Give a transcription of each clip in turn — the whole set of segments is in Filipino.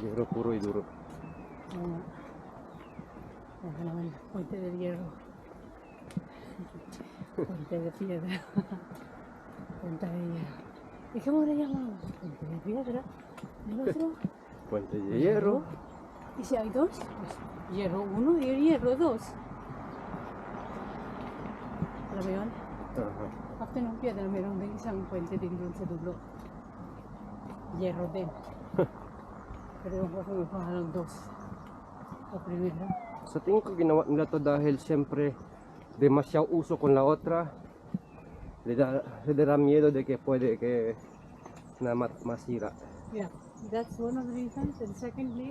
Hierro puro y duro. Oo nga. Ayan naman, Puente del Hierro. Puente de Piedra. Puente de Hierro. ¿Y cómo le llaman? Puente de Piedra. ¿El otro? Puente de hierro. ¿Y si hay dos? Pues Hierro 1 y Hierro 2. Alam mo yun? Aha. After ng Piedra, meron din isang puente din doon sa dulo. Hierro din. Pero yung kasi may pangalang 2. O primera. Sa tingin ko ginawa nila to dahil siyempre demasiado uso con la otra. Le dará miedo de que puede que na masira. Yeah, that's one of the reasons. And secondly,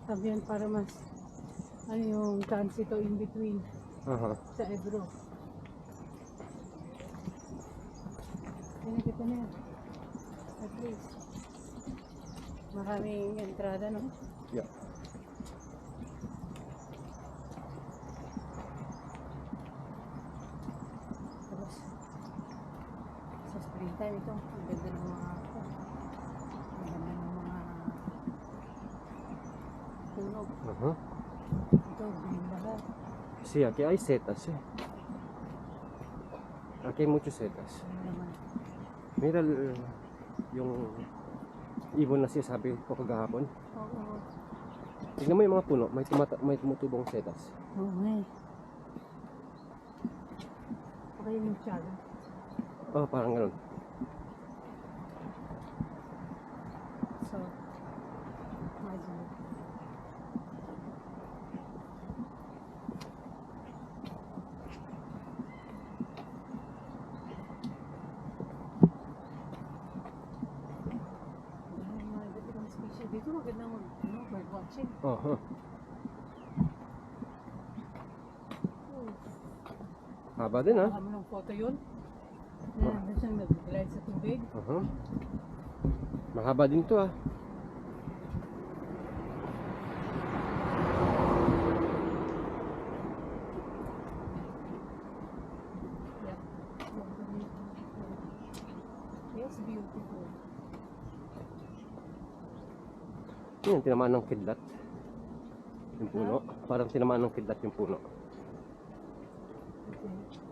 también para mas ano yung transito in between Aha. sa Ebro. Nakita na yan. At least. Maraming entrada, no? Yeah. Tapos, sa springtime ito, ang ganda ng mga tunog. Aha. Ito, green lahat. Sí, aquí hay setas, eh. Aquí hay muchos setas. Ano naman. Mira yung ibon na sinasabi ko kagahapon. Oo. Tingnan mo yung mga puno, may tumutubong setas. Oo nga eh. Okay yung tsada. Oh, parang gano'n. So, imagine it. Dahil mga iba't ibang species dito, magandang bird watching. Aha. Haba din, ha? Baka mo ng photo yun. Na nandun siyang nag-glide sa tubig. Aha. Mahaba din to, ah. Yeah. Yes, beautiful. Yan, tinamaan ng kidlat. Yung puno. Parang tinamaan ng kidlat yung puno. Okay.